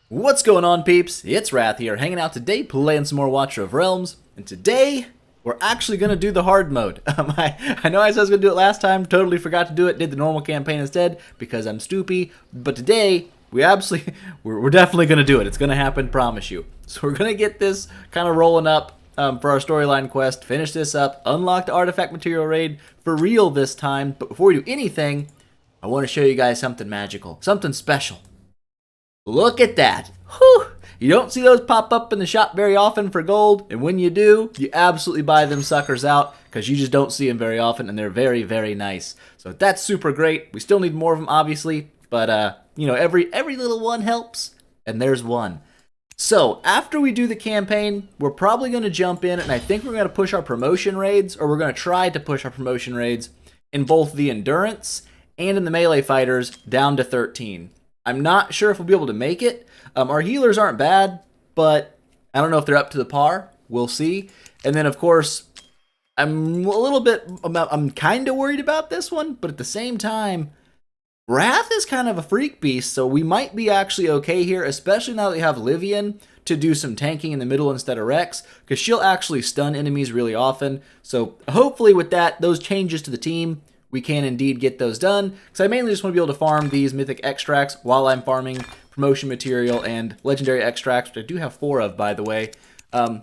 What's going on, peeps? It's Wrath here, hanging out today playing some more Watcher of Realms, and today we're actually going to do the hard mode. I know I said I was going to do it last time, totally forgot to do it, did the normal campaign instead because I'm stupid, but today we're definitely going to do it. It's going to happen, promise you. So we're going to get this kind of rolling up for our storyline quest, finish this up, unlock the artifact material raid for real this time, but before we do anything, I want to show you guys something magical, something special. Look at that. Whew. You don't see those pop up in the shop very often for gold, and when you do, you absolutely buy them suckers out because you just don't see them very often, and they're very, very nice. So that's super great. We still need more of them, obviously, but you know, every little one helps, and there's one. So after we do the campaign, we're probably going to jump in, and I think we're going to push our promotion raids, or we're going to try to push our promotion raids in both the endurance and in the melee fighters down to 13. I'm not sure if we'll be able to make it. Our healers aren't bad, but I don't know if they're up to the par. We'll see. And then, of course, I'm kind of worried about this one, but at the same time, Wrath is kind of a freak beast, so we might be actually okay here, especially now that we have Livian to do some tanking in the middle instead of Rex, because she'll actually stun enemies really often. So hopefully with that, those changes to the team, we can indeed get those done, because I mainly just want to be able to farm these mythic extracts while I'm farming promotion material and legendary extracts, which I do have 4 of, by the way. I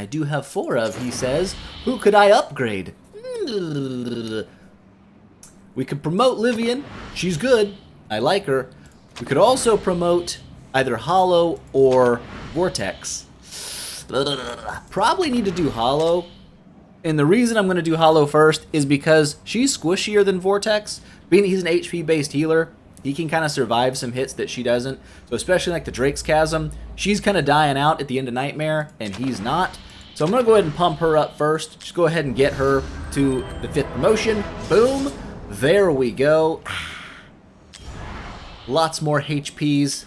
do have 4 of, he says. Who could I upgrade? We could promote Livian. She's good. I like her. We could also promote either Hollow or Vortex. Probably need to do Hollow. And the reason I'm going to do Hollow first is because she's squishier than Vortex. Being that he's an HP-based healer, he can kind of survive some hits that she doesn't. So especially like the Drake's Chasm, she's kind of dying out at the end of Nightmare, and he's not. So I'm going to go ahead and pump her up first. Just go ahead and get her to the 5th promotion. Boom. There we go. Lots more HPs.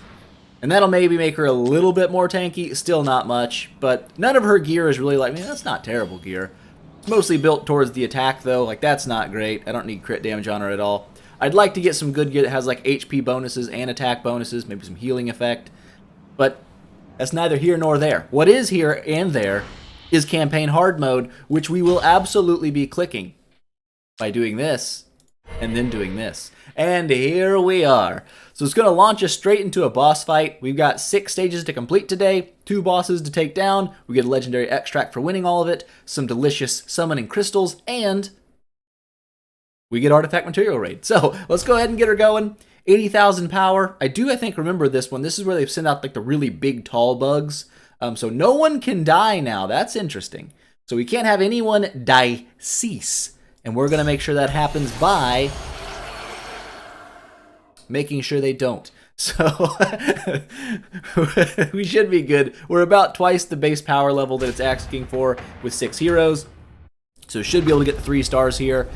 And that'll maybe make her a little bit more tanky. Still not much. But none of her gear is really like, man, that's not terrible gear. It's mostly built towards the attack, though. Like, that's not great. I don't need crit damage on her at all. I'd like to get some good gear that has, like, HP bonuses and attack bonuses, maybe some healing effect. But that's neither here nor there. What is here and there is campaign hard mode, which we will absolutely be clicking by doing this and then doing this. And here we are. So it's going to launch us straight into a boss fight. We've got 6 stages to complete today, 2 bosses to take down. We get a legendary extract for winning all of it, some delicious summoning crystals, and we get artifact material raid. So let's go ahead and get her going. 80,000 power. I think, remember this one. This is where they've sent out like the really big tall bugs. So no one can die now. That's interesting. So we can't have anyone decease. And we're going to make sure that happens by making sure they don't. So we should be good. We're about twice the base power level that it's asking for with 6 heroes. So should be able to get the 3 stars here.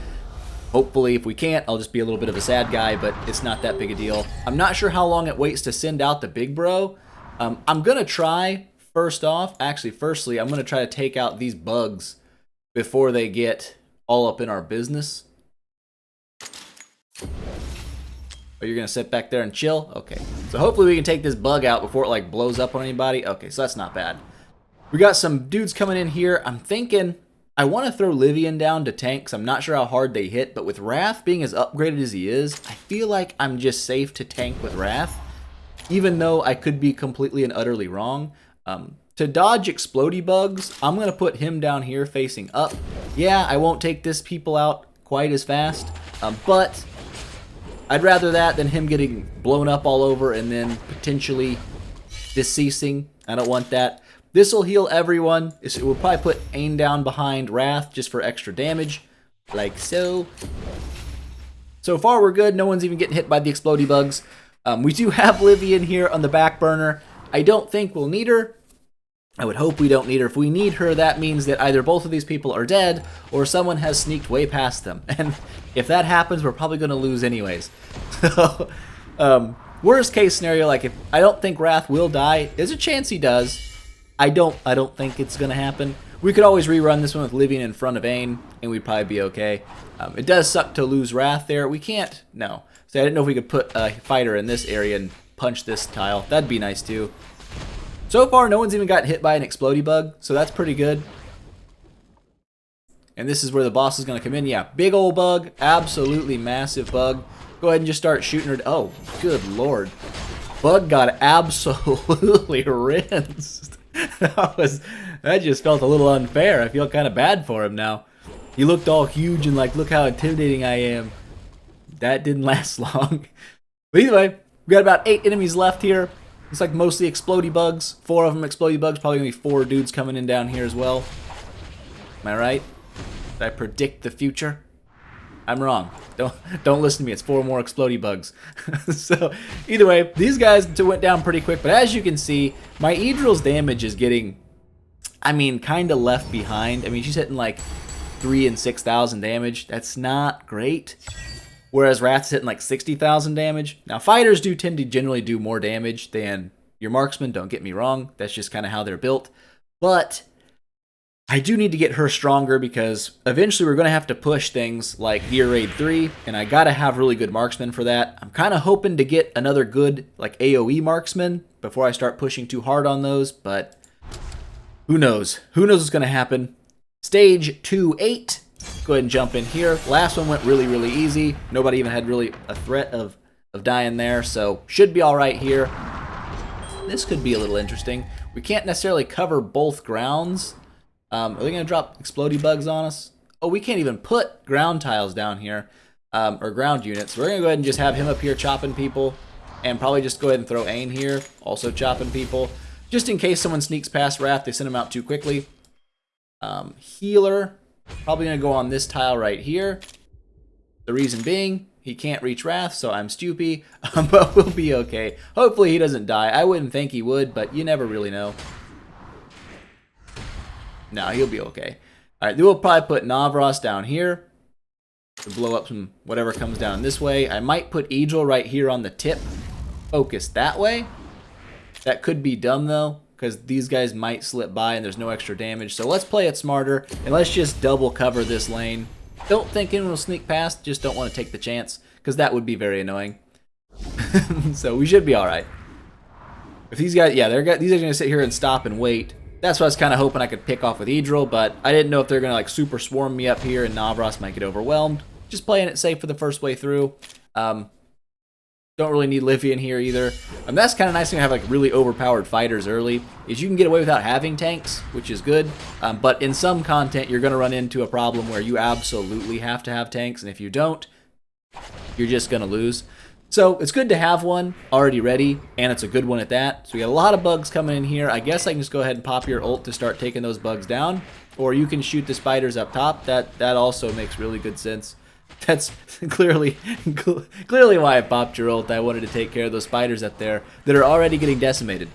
Hopefully, if we can't, I'll just be a little bit of a sad guy, but it's not that big a deal. I'm not sure how long it waits to send out the big bro. I'm going to try, firstly, I'm going to try to take out these bugs before they get all up in our business. Oh, you're going to sit back there and chill? Okay. So hopefully we can take this bug out before it like blows up on anybody. Okay, so that's not bad. We got some dudes coming in here. I'm thinking I want to throw Livian down to tank because I'm not sure how hard they hit, but with Wrath being as upgraded as he is, I feel like I'm just safe to tank with Wrath, even though I could be completely and utterly wrong. To dodge explodey bugs, I'm going to put him down here facing up. Yeah, I won't take this people out quite as fast, but I'd rather that than him getting blown up all over and then potentially deceasing. I don't want that. This will heal everyone. We'll probably put Ain down behind Wrath just for extra damage, like so. So far we're good. No one's even getting hit by the explodey bugs. We do have Livian here on the back burner. I don't think we'll need her. I would hope we don't need her. If we need her, that means that either both of these people are dead or someone has sneaked way past them. And if that happens, we're probably going to lose anyways. So, worst case scenario, like if I don't think Wrath will die, there's a chance he does. I don't think it's going to happen. We could always rerun this one with Livian in front of Ain, and we'd probably be okay. It does suck to lose Wrath there. We can't, no. So I didn't know if we could put a fighter in this area and punch this tile. That'd be nice too. So far, no one's even gotten hit by an explodey bug, so that's pretty good. And this is where the boss is going to come in. Yeah, big old bug, absolutely massive bug. Go ahead and just start shooting her. Oh, good lord. Bug got absolutely rinsed. That just felt a little unfair. I feel kind of bad for him now. He looked all huge and like, look how intimidating I am. That didn't last long. But either way, we got about 8 enemies left here. Looks like mostly explodey bugs. 4 of them explodey bugs. Probably gonna be 4 dudes coming in down here as well. Am I right? Did I predict the future? I'm wrong. Don't listen to me. It's 4 more explodey bugs. So either way, these guys went down pretty quick. But as you can see, my Idril's damage is getting, I mean, kind of left behind. I mean, she's hitting like 3,000 and 6,000 damage. That's not great. Whereas Wrath's hitting like 60,000 damage. Now, fighters do tend to generally do more damage than your marksmen. Don't get me wrong. That's just kind of how they're built. But I do need to get her stronger because eventually we're going to have to push things like Gear Raid 3, and I got to have really good marksmen for that. I'm kind of hoping to get another good like AoE marksman before I start pushing too hard on those, but who knows? Who knows what's going to happen? Stage 2-8. Go ahead and jump in here. Last one went really, really easy. Nobody even had really a threat of dying there, so should be all right here. This could be a little interesting. We can't necessarily cover both grounds. Are they going to drop explodey bugs on us? Oh, we can't even put ground tiles down here, or ground units. We're going to go ahead and just have him up here chopping people, and probably just go ahead and throw Ain here, also chopping people. Just in case someone sneaks past Wrath, they send him out too quickly. Healer, probably going to go on this tile right here. The reason being, he can't reach Wrath, so I'm stupid, but we'll be okay. Hopefully he doesn't die. I wouldn't think he would, but you never really know. No, he'll be okay. Alright, then we'll probably put Navras down here to blow up some whatever comes down this way. I might put Idril right here on the tip, focus that way. That could be dumb though, because these guys might slip by and there's no extra damage. So let's play it smarter, and let's just double cover this lane. Don't think anyone will sneak past, just don't want to take the chance, because that would be very annoying. So we should be alright. If these guys, yeah, these are going to sit here and stop and wait. That's what I was kind of hoping I could pick off with Idril, but I didn't know if they're going to like super swarm me up here and Navras might get overwhelmed. Just playing it safe for the first way through. Don't really need Livia in here either. That's kind of nice to have like really overpowered fighters early, is you can get away without having tanks, which is good. But in some content, you're going to run into a problem where you absolutely have to have tanks, and if you don't, you're just going to lose. So it's good to have one already ready, and it's a good one at that. So we got a lot of bugs coming in here. I guess I can just go ahead and pop your ult to start taking those bugs down, or you can shoot the spiders up top. That also makes really good sense. That's clearly why I popped your ult. I wanted to take care of those spiders up there that are already getting decimated.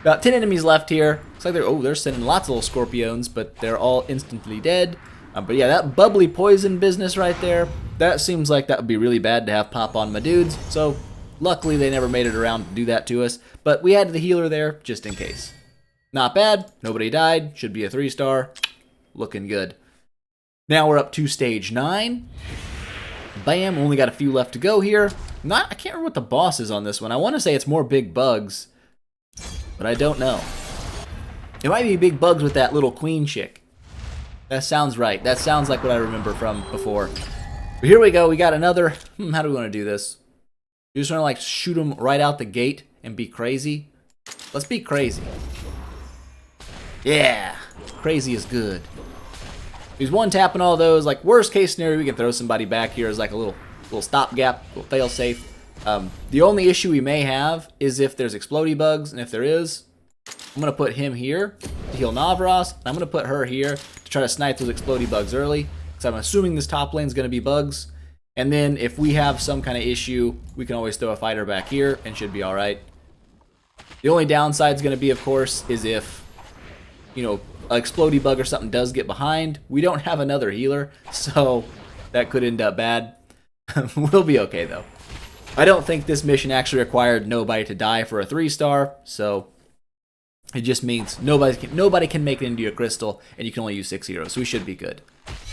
About 10 enemies left here. Looks like they're sending lots of little scorpions, but they're all instantly dead. But yeah, that bubbly poison business right there, that seems like that would be really bad to have pop on my dudes. So luckily they never made it around to do that to us. But we had the healer there just in case. Not bad. Nobody died. Should be a 3-star. Looking good. Now we're up to stage 9. Bam. Only got a few left to go here. I can't remember what the boss is on this one. I want to say it's more big bugs, but I don't know. It might be big bugs with that little queen chick. That sounds right. That sounds like what I remember from before. But here we go. We got another. How do we want to do this? You just want to like shoot them right out the gate and be crazy? Let's be crazy. Yeah. Crazy is good. He's one tapping all those. Like worst case scenario, we can throw somebody back here as like a little stopgap, little fail safe. The only issue we may have is if there's explodey bugs, and if there is, I'm gonna put him here to heal Navras. I'm gonna put her here to try to snipe those explodey bugs early, because I'm assuming this top lane is gonna be bugs. And then if we have some kind of issue, we can always throw a fighter back here and should be all right. The only downside is gonna be, of course, is if, you know, an explodey bug or something does get behind. We don't have another healer, so that could end up bad. We'll be okay though. I don't think this mission actually required nobody to die for a 3-star, so it just means nobody can make it into your crystal, and you can only use 6 heroes, so we should be good.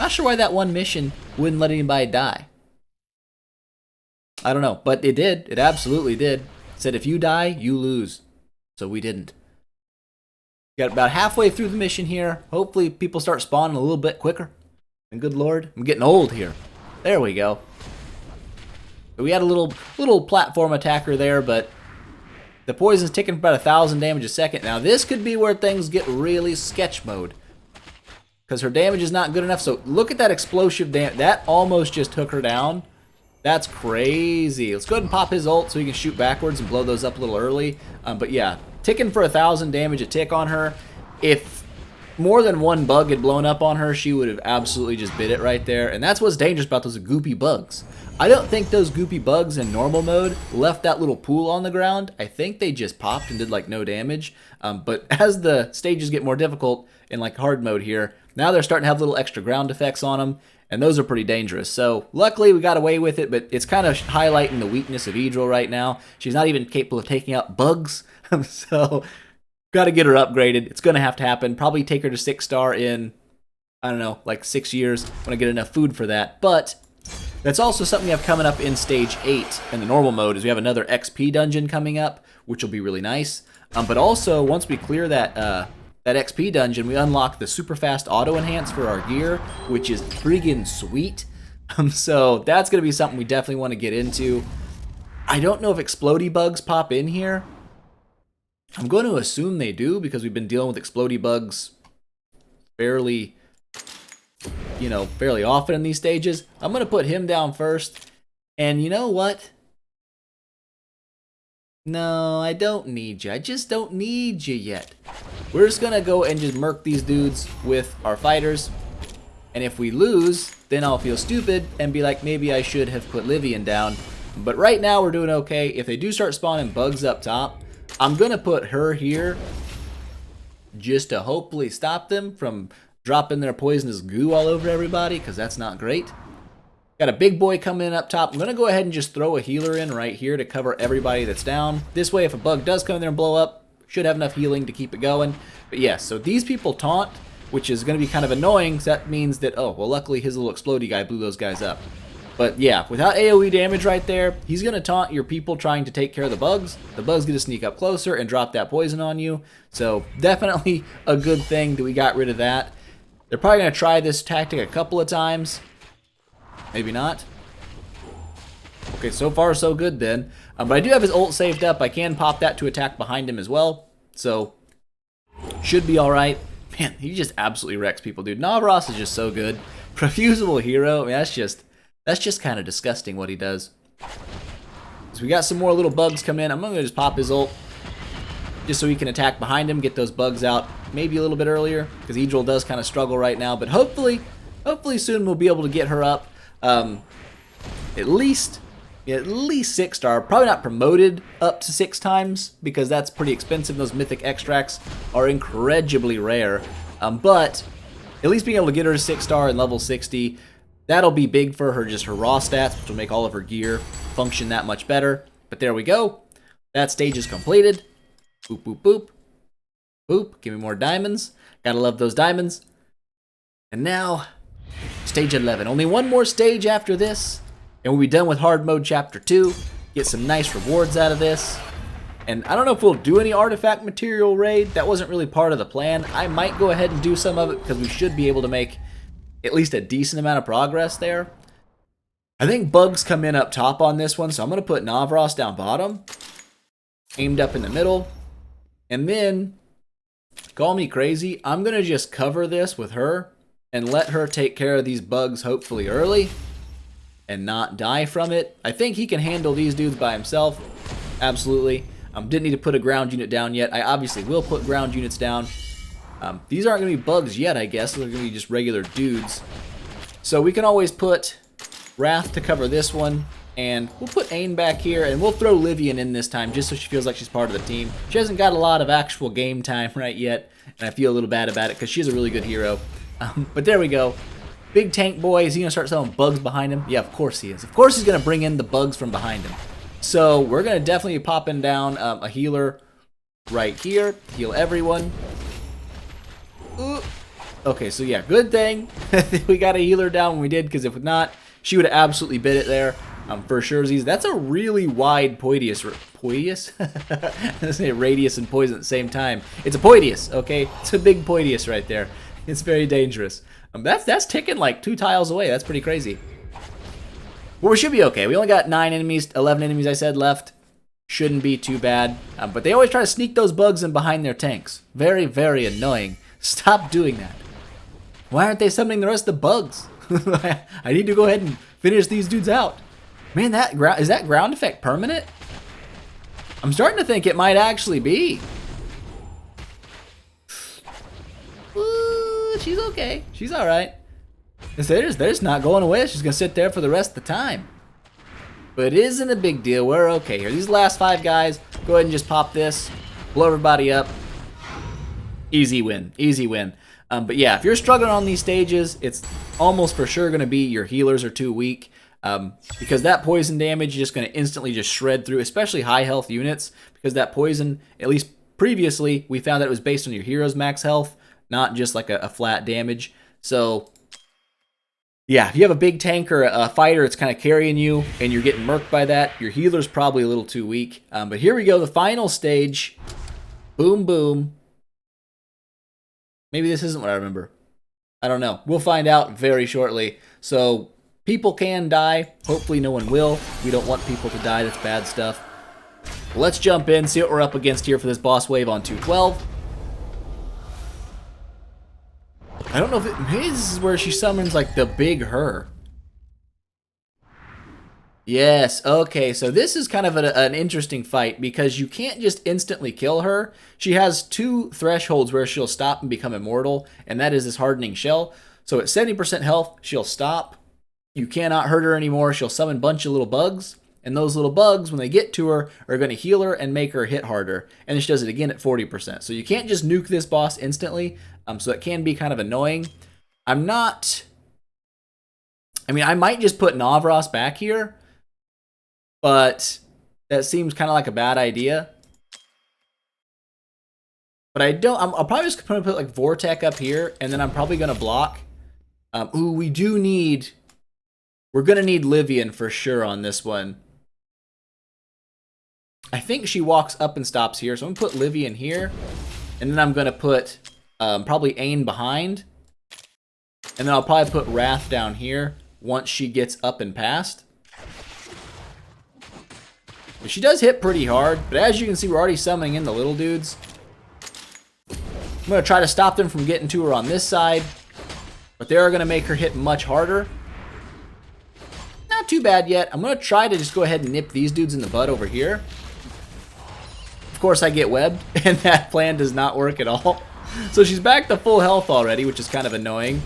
Not sure why that one mission wouldn't let anybody die. I don't know, but it did. It absolutely did. It said if you die, you lose. So we didn't. Got about halfway through the mission here. Hopefully people start spawning a little bit quicker. And good lord, I'm getting old here. There we go. We had a little platform attacker there, but the poison's ticking for about 1,000 damage a second. Now this could be where things get really sketch mode, because her damage is not good enough. So look at that explosive damage. That almost just took her down. That's crazy. Let's go ahead and pop his ult so he can shoot backwards and blow those up a little early. But yeah, ticking for 1,000 damage a tick on her. If more than one bug had blown up on her, she would have absolutely just bit it right there. And that's what's dangerous about those goopy bugs. I don't think those goopy bugs in normal mode left that little pool on the ground. I think they just popped and did like no damage. But as the stages get more difficult in like hard mode here, now they're starting to have little extra ground effects on them. And those are pretty dangerous. So luckily we got away with it, but it's kind of highlighting the weakness of Idril right now. She's not even capable of taking out bugs. So got to get her upgraded. It's going to happen. Probably take her to 6-star in, I don't know, like 6 years when I get enough food for that. But that's also something we have coming up in Stage 8 in the normal mode, is we have another XP dungeon coming up, which will be really nice. But also, once we clear that XP dungeon, we unlock the super fast auto enhance for our gear, which is friggin' sweet. So that's going to be something we definitely want to get into. I don't know if explodey bugs pop in here. I'm going to assume they do, because we've been dealing with explodey bugs fairly often in these stages. I'm going to put him down first. And you know what? No, I don't need you. I just don't need you yet. We're just going to go and just murk these dudes with our fighters. And if we lose, then I'll feel stupid and be like, maybe I should have put Livian down. But right now we're doing okay. If they do start spawning bugs up top, I'm going to put her here just to hopefully stop them from dropping their poisonous goo all over everybody, because that's not great. Got a big boy coming in up top. I'm going to go ahead and just throw a healer in right here to cover everybody that's down. This way, if a bug does come in there and blow up, should have enough healing to keep it going. But yeah, so these people taunt, which is going to be kind of annoying, because that means that, oh, well, luckily his little explodey guy blew those guys up. But yeah, without AoE damage right there, he's going to taunt your people trying to take care of the bugs. The bugs get to sneak up closer and drop that poison on you. So definitely a good thing that we got rid of that. They're probably going to try this tactic a couple of times. Maybe not. Okay, so far so good then. But I do have his ult saved up. I can pop that to attack behind him as well. So should be alright. Man, he just absolutely wrecks people, dude. Navras is just so good. Profusable hero. I mean, that's just kind of disgusting what he does. So we got some more little bugs come in. I'm going to just pop his ult just so he can attack behind him, get those bugs out maybe a little bit earlier, because Idril does kind of struggle right now. But hopefully soon we'll be able to get her up at least 6-star. Probably not promoted up to 6 times, because that's pretty expensive. Those mythic extracts are incredibly rare. But at least being able to get her to 6-star and level 60, that'll be big for her, just her raw stats, which will make all of her gear function that much better. But there we go. That stage is completed. Boop, boop, boop. Boop. Give me more diamonds. Gotta love those diamonds. And now, stage 11. Only one more stage after this, and we'll be done with hard mode chapter 2. Get some nice rewards out of this. And I don't know if we'll do any artifact material raid. That wasn't really part of the plan. I might go ahead and do some of it, because we should be able to make at least a decent amount of progress there. I think bugs come in up top on this one, so I'm going to put Navras down bottom, aimed up in the middle, and then, call me crazy, I'm going to just cover this with her and let her take care of these bugs hopefully early and not die from it. I think he can handle these dudes by himself, absolutely. Didn't need to put a ground unit down yet. I obviously will put ground units down. These aren't going to be bugs yet, I guess. They're going to be just regular dudes. So we can always put Wrath to cover this one. And we'll put Ain back here, and we'll throw Livian in this time just so she feels like she's part of the team. She hasn't got a lot of actual game time right yet, and I feel a little bad about it because she's a really good hero. But there we go. Big tank boy. Is he going to start selling bugs behind him? Yeah, of course he is. Of course he's going to bring in the bugs from behind him. So we're going to definitely be popping down a healer right here. Heal everyone. Ooh. Okay, so yeah, good thing we got a healer down when we did, because if not, she would have absolutely bit it there. For sure. That's a really wide Poidius. Poidius? I say radius and poison at the same time. It's a Poidius, okay? It's a big Poidius right there. It's very dangerous. That's ticking like 2 tiles away. That's pretty crazy. Well, we should be okay. We only got 9 enemies, 11 enemies I said left. Shouldn't be too bad. But they always try to sneak those bugs in behind their tanks. Very, very annoying. Stop doing that. Why aren't they summoning the rest of the bugs? I need to go ahead and finish these dudes out. Man, is that ground effect permanent? I'm starting to think it might actually be. Ooh, she's okay. She's all right. They're just not going away. She's gonna sit there for the rest of the time. But it isn't a big deal. We're okay here. These last 5 guys, go ahead and just pop this, blow everybody up. Easy win. Easy win. But yeah, if you're struggling on these stages, it's almost for sure gonna be your healers are too weak. Because that poison damage is just going to instantly just shred through, especially high health units, because that poison, at least previously, we found that it was based on your hero's max health, not just like a flat damage. So, yeah, if you have a big tank or a fighter that's kind of carrying you and you're getting murked by that, your healer's probably a little too weak. But here we go, the final stage. Boom, boom. Maybe this isn't what I remember. I don't know. We'll find out very shortly. So, people can die. Hopefully no one will. We don't want people to die. That's bad stuff. Let's jump in, see what we're up against here for this boss wave on 212. I don't know if maybe this is where she summons like the big her. Yes, okay, so this is kind of an interesting fight because you can't just instantly kill her. She has 2 thresholds where she'll stop and become immortal, and that is this hardening shell. So at 70% health, she'll stop. You cannot hurt her anymore. She'll summon a bunch of little bugs, and those little bugs, when they get to her, are going to heal her and make her hit harder. And then she does it again at 40%. So you can't just nuke this boss instantly, so it can be kind of annoying. I might just put Navras back here, but that seems kind of like a bad idea. But I'll probably just put like Vortec up here, and then I'm probably going to block. We're going to need Livian for sure on this one. I think she walks up and stops here, so I'm going to put Livian here. And then I'm going to put probably Ain behind. And then I'll probably put Wrath down here once she gets up and past. But she does hit pretty hard, but as you can see, we're already summoning in the little dudes. I'm going to try to stop them from getting to her on this side. But they are going to make her hit much harder. Not too bad yet. I'm going to try to just go ahead and nip these dudes in the butt over here. Of course, I get webbed, and that plan does not work at all. So she's back to full health already, which is kind of annoying.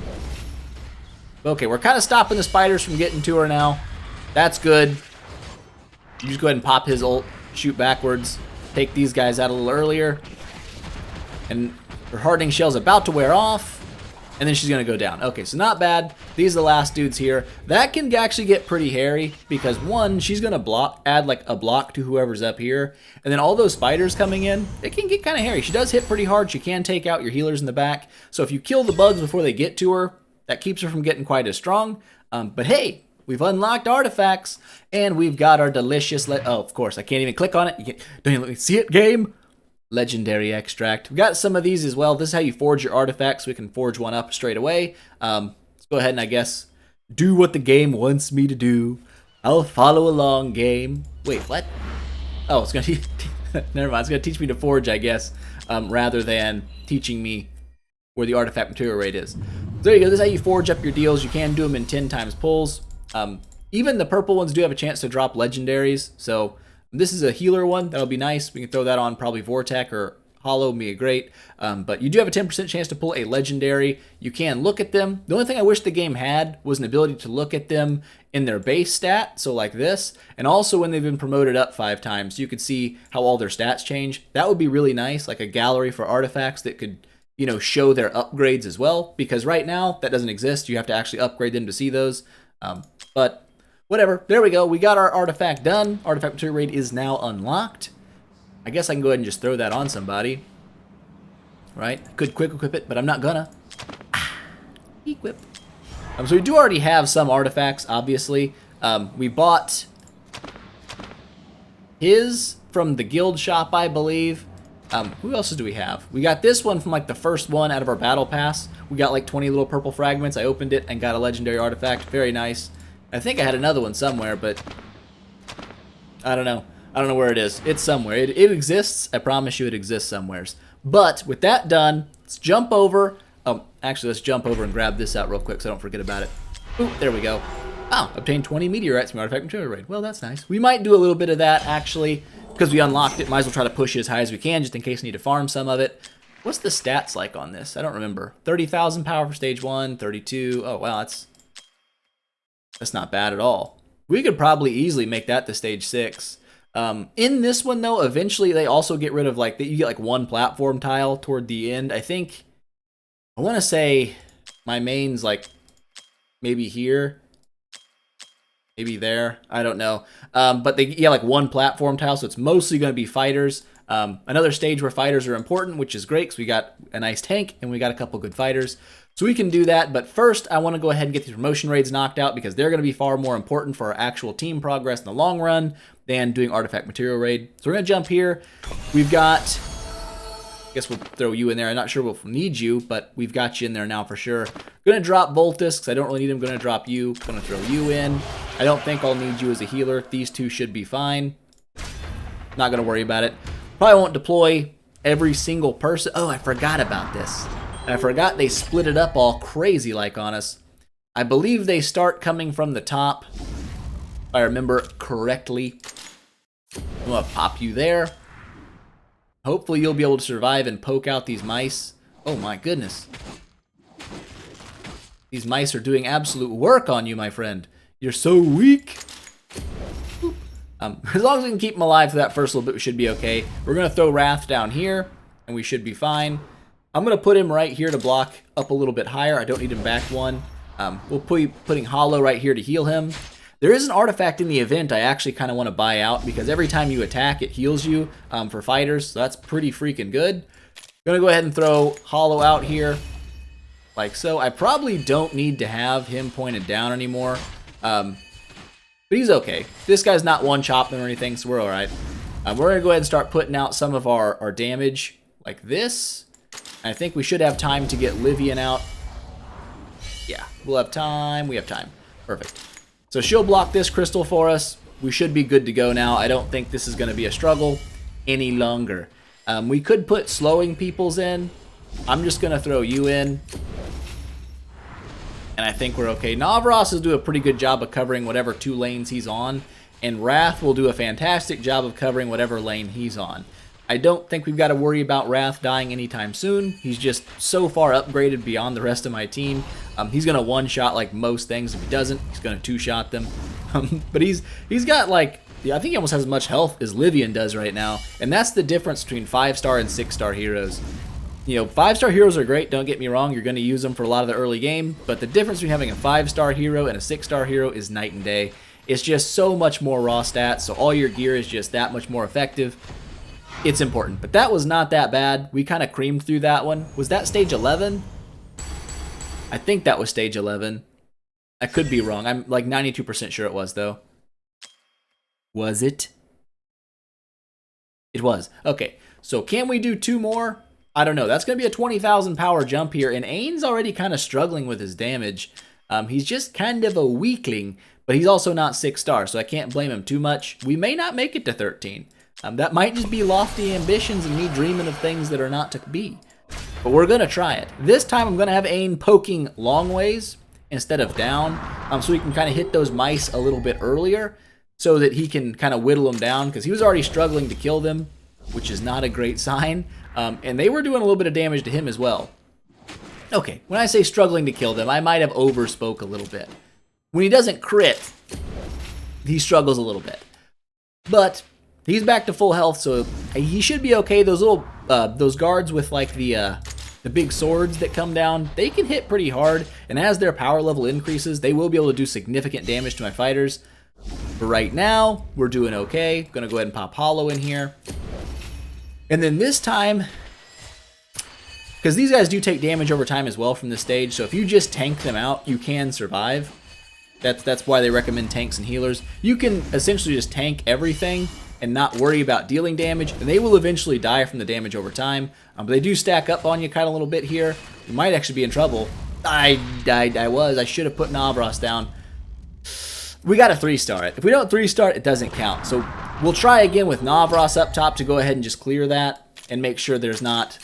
Okay, we're kind of stopping the spiders from getting to her now. That's good. You just go ahead and pop his ult, shoot backwards, take these guys out a little earlier. And her hardening shell's about to wear off. And then she's going to go down. Okay, so not bad. These are the last dudes here. That can actually get pretty hairy because, one, she's going to add like a block to whoever's up here. And then all those spiders coming in, it can get kind of hairy. She does hit pretty hard. She can take out your healers in the back. So if you kill the bugs before they get to her, that keeps her from getting quite as strong. But hey, we've unlocked artifacts. And we've got our delicious... oh, of course, I can't even click on it. Don't even let me see it, game. Legendary extract. We've got some of these as well. This is how you forge your artifacts. We can forge one up straight away. Let's go ahead and I guess do what the game wants me to do. I'll follow along, game. Wait, what? Oh, it's gonna never mind. It's gonna teach me to forge, I guess, rather than teaching me where the artifact material rate is. So there you go. This is how you forge up your deals. You can do them in 10 times pulls. Even the purple ones do have a chance to drop legendaries. So this is a healer one. That'll be nice. We can throw that on probably Vortec or Hollow would be great. But you do have a 10% chance to pull a legendary. You can look at them. The only thing I wish the game had was an ability to look at them in their base stat, so like this. And also when they've been promoted up 5 times, you could see how all their stats change. That would be really nice, like a gallery for artifacts that could, you know, show their upgrades as well. Because right now, that doesn't exist. You have to actually upgrade them to see those. But whatever. There we go. We got our artifact done. Artifact material rate is now unlocked. I guess I can go ahead and just throw that on somebody. Right? Could quick equip it, but I'm not gonna. Equip. So we do already have some artifacts, obviously. We bought his from the guild shop, I believe. Who else do we have? We got this one from like the first one out of our battle pass. We got like 20 little purple fragments. I opened it and got a legendary artifact. Very nice. I think I had another one somewhere, but I don't know. I don't know where it is. It's somewhere. It exists. I promise you it exists somewheres. But with that done, let's jump over. Oh, actually, let's jump over and grab this out real quick so I don't forget about it. Oop, there we go. Oh, obtained 20 meteorites from artifact material raid. Well, that's nice. We might do a little bit of that, actually, because we unlocked it. Might as well try to push it as high as we can, just in case we need to farm some of it. What's the stats like on this? I don't remember. 30,000 power for stage 1, 32. Oh, wow, that's not bad at all. We could probably easily make that to stage 6. In this one, though, eventually they also get rid of, like, you get, like, one platform tile toward the end. I want to say my main's, like, maybe here. Maybe there. I don't know. But they get, like, one platform tile, so it's mostly going to be fighters. Another stage where fighters are important, which is great, because we got a nice tank, and we got a couple good fighters. So we can do that, but first I want to go ahead and get these promotion raids knocked out, because they're going to be far more important for our actual team progress in the long run than doing artifact material raid. So we're going to jump here. We've got, I guess we'll throw you in there. I'm not sure we'll need you, but we've got you in there now for sure. Going to drop Voltus, because I don't really need him. Going to drop you. Going to throw you in. I don't think I'll need you as a healer. These two should be fine. Not going to worry about it. Probably won't deploy every single person. Oh, I forgot about this. I forgot they split it up all crazy like on us. I believe they start coming from the top, if I remember correctly. I'm going to pop you there. Hopefully you'll be able to survive and poke out these mice. Oh my goodness. These mice are doing absolute work on you, my friend. You're so weak. As long as we can keep them alive for that first little bit, we should be okay. We're going to throw Wrath down here, and we should be fine. I'm going to put him right here to block up a little bit higher. I don't need him back one. We'll putting Hollow right here to heal him. There is an artifact in the event I actually kind of want to buy out, because every time you attack, it heals you for fighters. So that's pretty freaking good. Going to go ahead and throw Hollow out here, like so. I probably don't need to have him pointed down anymore. But he's okay. This guy's not one-chopping or anything, so we're all right. We're going to go ahead and start putting out some of our damage like this. I think we should have time to get Livian out. Yeah, we'll have time. We have time. Perfect. So she'll block this crystal for us. We should be good to go now. I don't think this is going to be a struggle any longer. We could put slowing peoples in. I'm just going to throw you in. And I think we're okay. Navras will do a pretty good job of covering whatever 2 lanes he's on. And Wrath will do a fantastic job of covering whatever lane he's on. I don't think we've got to worry about Wrath dying anytime soon. He's just so far upgraded beyond the rest of my team. He's going to one-shot like most things. If he doesn't, he's going to 2-shot them. But he's got like, I think he almost has as much health as Livian does right now. And that's the difference between 5-star and 6-star heroes. You know, 5-star heroes are great, don't get me wrong. You're going to use them for a lot of the early game. But the difference between having a 5-star hero and a 6-star hero is night and day. It's just so much more raw stats. So all your gear is just that much more effective. It's important. But that was not that bad. We kind of creamed through that one. Was that stage 11? I think that was stage 11. I could be wrong. I'm like 92% sure it was, though. Was it? It was. Okay. So can we do 2 more? I don't know. That's going to be a 20,000 power jump here. And Ane's already kind of struggling with his damage. He's just kind of a weakling. But he's also not 6-star, so I can't blame him too much. We may not make it to 13. That might just be lofty ambitions and me dreaming of things that are not to be. But we're going to try it. This time I'm going to have Ane poking long ways instead of down. So he can kind of hit those mice a little bit earlier so that he can kind of whittle them down, because he was already struggling to kill them, which is not a great sign. And they were doing a little bit of damage to him as well. Okay, when I say struggling to kill them, I might have overspoke a little bit. When he doesn't crit, he struggles a little bit. But he's back to full health, so he should be okay. Those little, those guards with like the big swords that come down, they can hit pretty hard. And as their power level increases, they will be able to do significant damage to my fighters. But right now, we're doing okay. Gonna go ahead and pop Hollow in here. And then this time, because these guys do take damage over time as well from this stage, so if you just tank them out, you can survive. That's why they recommend tanks and healers. You can essentially just tank everything and not worry about dealing damage, and they will eventually die from the damage over time. But they do stack up on you kind of a little bit here. You might actually be in trouble. I should have put Navros down. We got to 3-star it. If we don't 3-star it, it doesn't count. So we'll try again with Navros up top to go ahead and just clear that and make sure there's not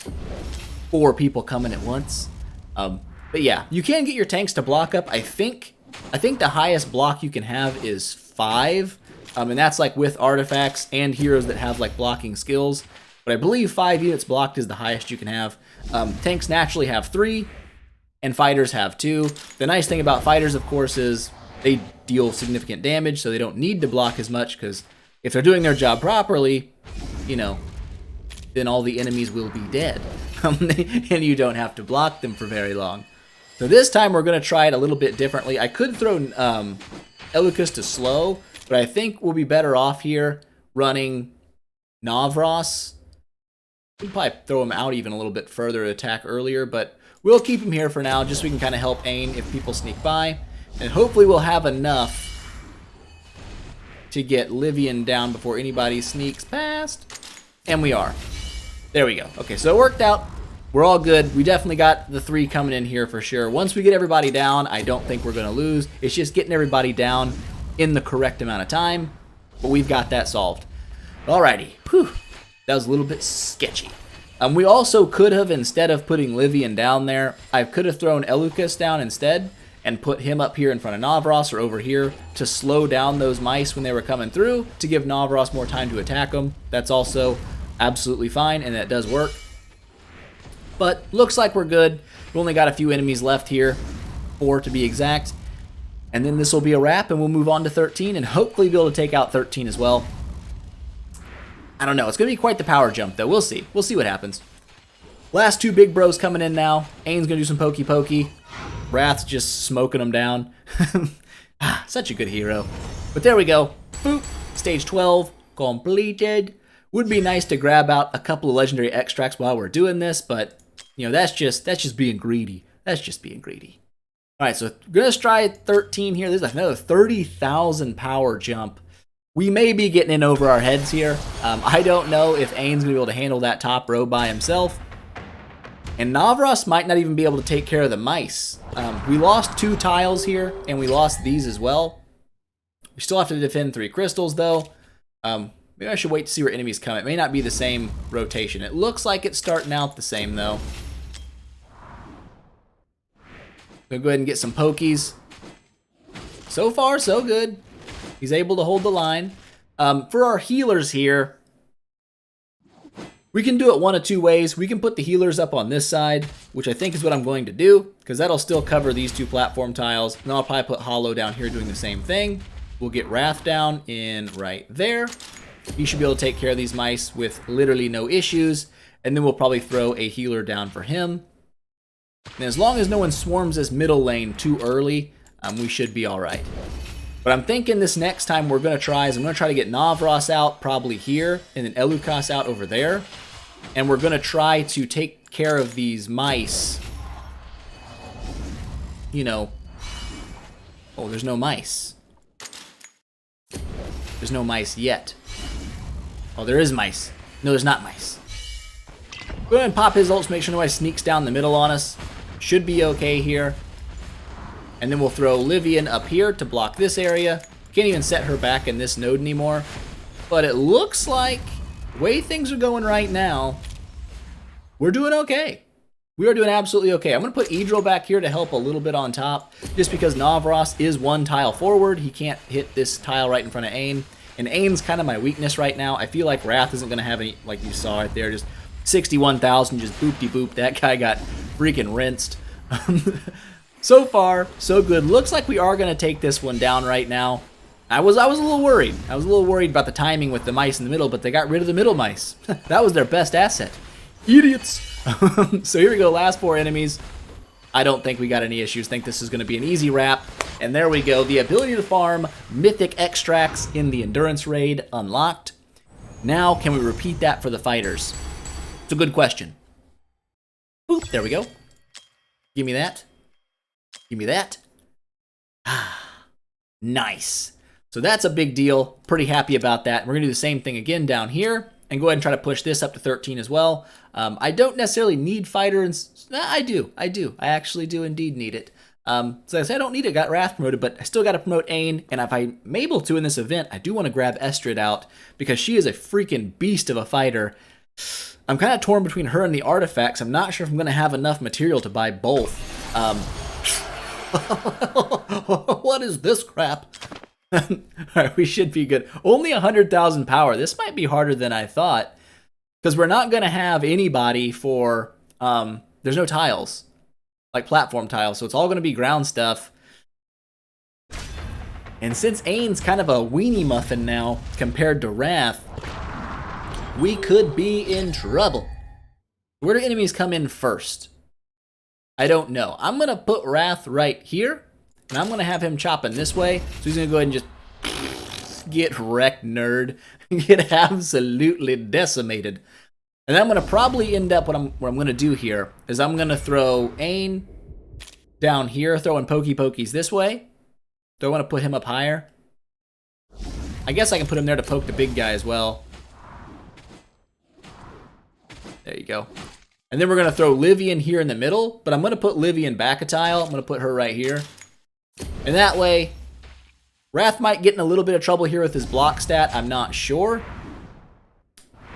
4 people coming at once. But yeah, you can get your tanks to block up. I think the highest block you can have is 5. And that's like with artifacts and heroes that have like blocking skills. But I believe 5 units blocked is the highest you can have. Tanks naturally have 3, and fighters have 2. The nice thing about fighters, of course, is they deal significant damage, so they don't need to block as much, because if they're doing their job properly, you know, then all the enemies will be dead. And you don't have to block them for very long. So this time we're going to try it a little bit differently. I could throw Elucus to slow, but I think we'll be better off here running Navros. We'll probably throw him out even a little bit further to attack earlier, but we'll keep him here for now just so we can kind of help Ain if people sneak by. And hopefully we'll have enough to get Livian down before anybody sneaks past. And we are. There we go. Okay, so it worked out. We're all good. We definitely got the 3 coming in here for sure. Once we get everybody down, I don't think we're going to lose. It's just getting everybody down in the correct amount of time. But we've got that solved. Alrighty. Whew. That was a little bit sketchy. We also could have, instead of putting Livian down there, I could have thrown Elucus down instead and put him up here in front of Navros or over here to slow down those mice when they were coming through to give Navros more time to attack them. That's also absolutely fine, and that does work. But looks like we're good. We only got a few enemies left here, 4 to be exact. And then this will be a wrap, and we'll move on to 13 and hopefully be able to take out 13 as well. I don't know. It's going to be quite the power jump, though. We'll see. We'll see what happens. Last 2 big bros coming in now. Ain's going to do some pokey. Wrath's just smoking them down. Such a good hero. But there we go. Boop. Stage 12 completed. Would be nice to grab out a couple of legendary extracts while we're doing this, but you know, that's just being greedy. That's just being greedy. All right, so we're gonna try 13 here. There's another 30,000 power jump. We may be getting in over our heads here. I don't know if Ain's gonna be able to handle that top row by himself. And Navros might not even be able to take care of the mice. We lost 2 tiles here, and we lost these as well. We still have to defend 3 crystals, though. Maybe I should wait to see where enemies come. It may not be the same rotation. It looks like it's starting out the same, though. We'll go ahead and get some pokies. So far, so good. He's able to hold the line. For our healers here, we can do it one of 2 ways. We can put the healers up on this side, which I think is what I'm going to do, because that'll still cover these 2 platform tiles. And then I'll probably put Hollow down here doing the same thing. We'll get Wrath down in right there. He should be able to take care of these mice with literally no issues. And then we'll probably throw a healer down for him. And as long as no one swarms this middle lane too early, we should be alright. But I'm thinking this next time we're going to try is I'm going to try to get Navros out probably here, and then Elucas out over there. And we're going to try to take care of these mice. You know. Oh, there's no mice. There's no mice yet. Oh, there is mice. No, there's not mice. Go ahead and pop his ults, make sure nobody sneaks down the middle on us. Should be okay here. And then we'll throw Livian up here to block this area. Can't even set her back in this node anymore. But it looks like, the way things are going right now, we're doing okay. We are doing absolutely okay. I'm going to put Idril back here to help a little bit on top, just because Navros is 1 tile forward. He can't hit this tile right in front of Ain. And Ain's kind of my weakness right now. I feel like Wrath isn't going to have any, like you saw right there, just 61,000, just boop-de-boop. That guy got freaking rinsed. So far, so good. Looks like we are going to take this one down right now. I was a little worried. I was a little worried about the timing with the mice in the middle, but they got rid of the middle mice. That was their best asset. Idiots. So here we go, last 4 enemies. I don't think we got any issues. Think this is going to be an easy wrap. And there we go. The ability to farm mythic extracts in the endurance raid unlocked. Now, can we repeat that for the fighters? It's a good question. Boop, there we go. Give me that. Give me that. Ah, nice. So that's a big deal. Pretty happy about that. We're going to do the same thing again down here and go ahead and try to push this up to 13 as well. I don't necessarily need fighter. I do. I actually do indeed need it. So I said I don't need it. Got Wrath promoted, but I still got to promote Ain. And if I'm able to in this event, I do want to grab Estrid out because she is a freaking beast of a fighter. I'm kind of torn between her and the artifacts. I'm not sure if I'm going to have enough material to buy both. What is this crap? Alright, we should be good. Only 100,000 power. This might be harder than I thought. Because we're not going to have anybody for... there's no tiles. Like platform tiles. So it's all going to be ground stuff. And since Ain's kind of a weenie muffin now, compared to Wrath, we could be in trouble. Where do enemies come in first? I don't know. I'm going to put Wrath right here. And I'm going to have him chopping this way. So he's going to go ahead and just get wrecked, nerd. Get absolutely decimated. And then I'm going to probably end up, what I'm going to do here is I'm going to throw Ain down here, throwing pokies this way. Do I want to put him up higher? I guess I can put him there to poke the big guy as well. There you go. And then we're going to throw Livian here in the middle. But I'm going to put Livian back a tile. I'm going to put her right here. And that way, Wrath might get in a little bit of trouble here with his block stat. I'm not sure.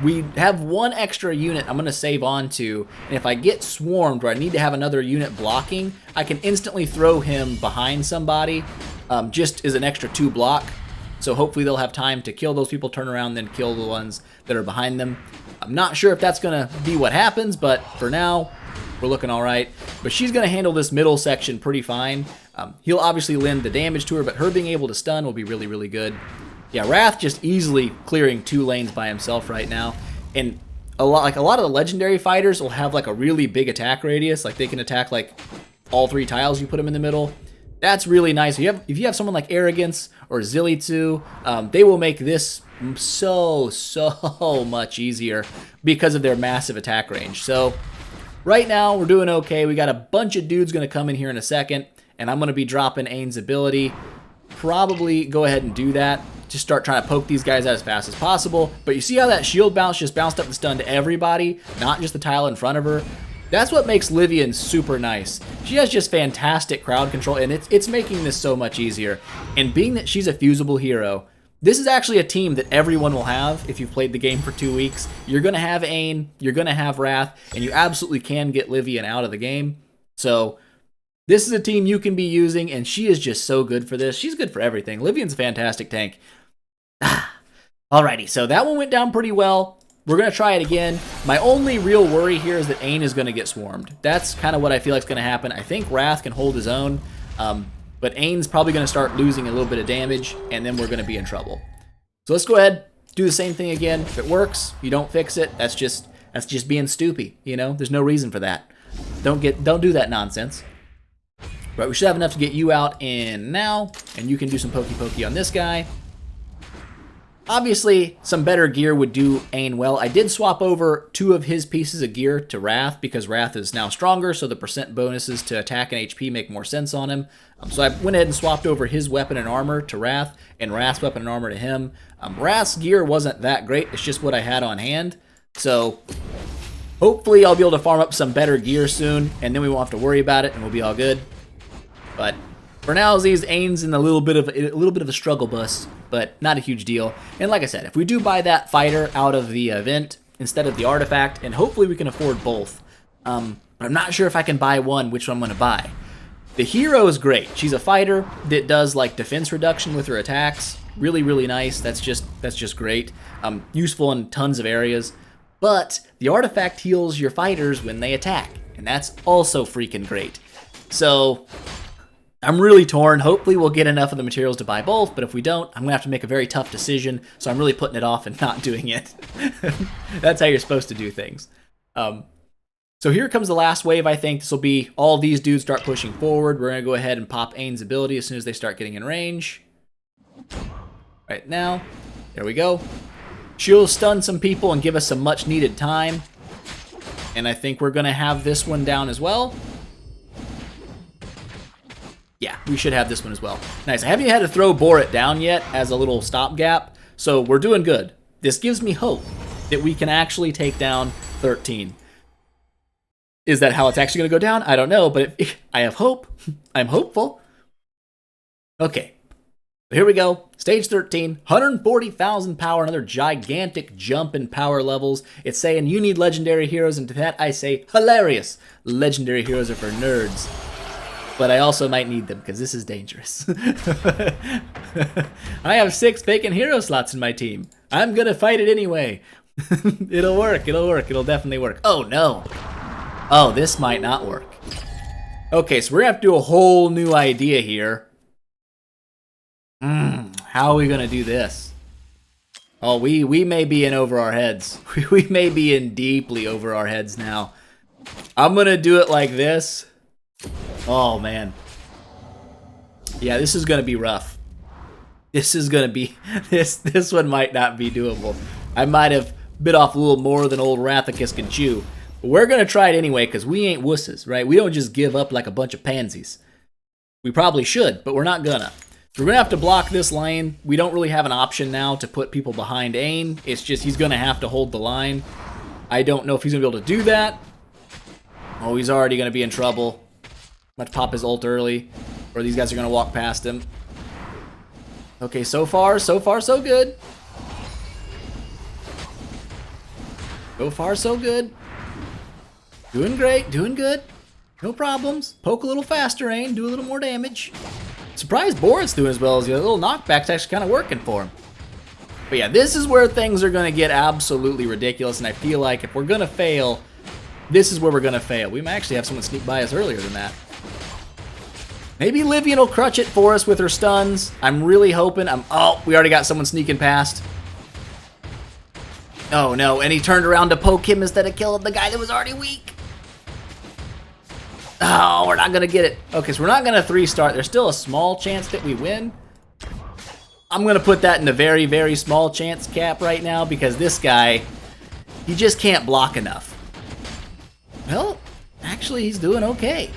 We have one extra unit I'm going to save on to. And if I get swarmed where I need to have another unit blocking, I can instantly throw him behind somebody just as an extra 2 block. So hopefully they'll have time to kill those people, turn around, then kill the ones that are behind them. I'm not sure if that's going to be what happens, but for now, we're looking all right. But she's going to handle this middle section pretty fine. He'll obviously lend the damage to her, but her being able to stun will be really, really good. Yeah, Wrath just easily clearing 2 lanes by himself right now. And a lot of the legendary fighters will have like a really big attack radius. Like they can attack like all 3 tiles you put them in the middle. That's really nice. If you have someone like Arrogance or Zilitsu, they will make this so much easier because of their massive attack range. So right now we're doing okay. We got a bunch of dudes going to come in here in a second, and I'm going to be dropping Ain's ability. Probably go ahead and do that. Just start trying to poke these guys out as fast as possible. But you see how that shield bounce just bounced up the stun to everybody, not just the tile in front of her? That's what makes Livian super nice. She has just fantastic crowd control, and it's making this so much easier. And being that she's a fusible hero, this is actually a team that everyone will have if you've played the game for 2 weeks. You're going to have Ain, you're going to have Wrath, and you absolutely can get Livian out of the game. So this is a team you can be using, and she is just so good for this. She's good for everything. Livian's a fantastic tank. Alrighty, so that one went down pretty well. We're going to try it again. My only real worry here is that Ain is going to get swarmed. That's kind of what I feel like is going to happen. I think Wrath can hold his own, but Ain's probably going to start losing a little bit of damage, and then we're going to be in trouble. So let's go ahead, do the same thing again. If it works, you don't fix it. That's just being stupid, you know? There's no reason for that. Don't do that nonsense. But we should have enough to get you out in now, and you can do some pokey on this guy. Obviously, some better gear would do Ain well. I did swap over 2 of his pieces of gear to Wrath because Wrath is now stronger, so the percent bonuses to attack and HP make more sense on him. So I went ahead and swapped over his weapon and armor to Wrath, and Wrath's weapon and armor to him. Wrath's gear wasn't that great. It's just what I had on hand. So hopefully I'll be able to farm up some better gear soon, and then we won't have to worry about it, and we'll be all good. But for now, Ain's in a little bit of a struggle bus, but not a huge deal. And like I said, if we do buy that fighter out of the event instead of the artifact, and hopefully we can afford both. But I'm not sure if I can buy one, which one I'm going to buy. The hero is great. She's a fighter that does like defense reduction with her attacks. Really, really nice. That's just great. Useful in tons of areas. But the artifact heals your fighters when they attack, and that's also freaking great. So I'm really torn. Hopefully we'll get enough of the materials to buy both, but if we don't, I'm going to have to make a very tough decision, so I'm really putting it off and not doing it. That's how you're supposed to do things. So here comes the last wave, I think. This will be all these dudes start pushing forward. We're going to go ahead and pop Ain's ability as soon as they start getting in range. Right now, there we go. She'll stun some people and give us some much needed time. And I think we're going to have this one down as well. Yeah, we should have this one as well. Nice. I haven't had to throw Bore It down yet as a little stopgap, so we're doing good. This gives me hope that we can actually take down 13. Is that how it's actually going to go down? I don't know, but I have hope. I'm hopeful. Okay. Here we go. Stage 13, 140,000 power, another gigantic jump in power levels. It's saying you need legendary heroes, and to that I say hilarious. Legendary heroes are for nerds. But I also might need them because this is dangerous. I have 6 vacant hero slots in my team. I'm going to fight it anyway. It'll work. It'll work. It'll definitely work. Oh, no. Oh, this might not work. Okay, so we're going to have to do a whole new idea here. How are we going to do this? Oh, we may be in over our heads. We may be in deeply over our heads now. I'm going to do it like this. Oh, man. Yeah, this is going to be rough. This is going to be... This one might not be doable. I might have bit off a little more than old Rathicus can chew. But we're going to try it anyway, because we ain't wusses, right? We don't just give up like a bunch of pansies. We probably should, but we're not gonna. So we're going to have to block this lane. We don't really have an option now to put people behind Ain. It's just he's going to have to hold the line. I don't know if he's going to be able to do that. Oh, he's already going to be in trouble. Let's pop his ult early, or these guys are going to walk past him. Okay, so far so good. So far, so good. Doing great, doing good. No problems. Poke a little faster, Ain. Do a little more damage. Surprised Boris doing as well as the little knockback's actually kind of working for him. But yeah, this is where things are going to get absolutely ridiculous, and I feel like if we're going to fail, this is where we're going to fail. We might actually have someone sneak by us earlier than that. Maybe Livian will crutch it for us with her stuns. I'm really hoping. Oh, we already got someone sneaking past. Oh no, and he turned around to poke him instead of killing the guy that was already weak. Oh, we're not going to get it. Okay, so we're not going to 3-start. There's still a small chance that we win. I'm going to put that in a very, very small chance cap right now because this guy, he just can't block enough. Well, actually, he's doing okay.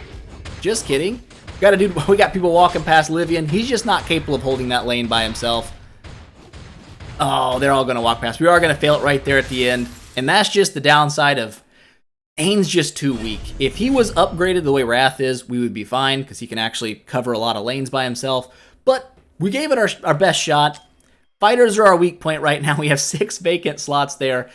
Just kidding. We got people walking past Livian. He's just not capable of holding that lane by himself. Oh, they're all going to walk past. We are going to fail it right there at the end. And that's just the downside of Ain's just too weak. If he was upgraded the way Wrath is, we would be fine because he can actually cover a lot of lanes by himself. But we gave it our best shot. Fighters are our weak point right now. We have 6 vacant slots there.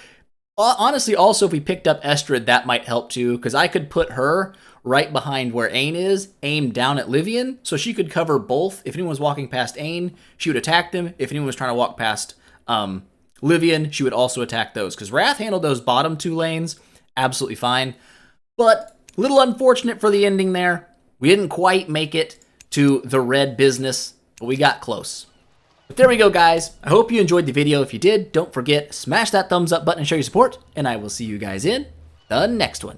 Honestly, also, if we picked up Estrid, that might help too because I could put her right behind where Ain is, aim down at Livian, so she could cover both. If anyone was walking past Ain, she would attack them. If anyone was trying to walk past Livian, she would also attack those. Because Wrath handled those bottom 2 lanes absolutely fine. But a little unfortunate for the ending there. We didn't quite make it to the red business, but we got close. But there we go, guys. I hope you enjoyed the video. If you did, don't forget, smash that thumbs up button and show your support. And I will see you guys in the next one.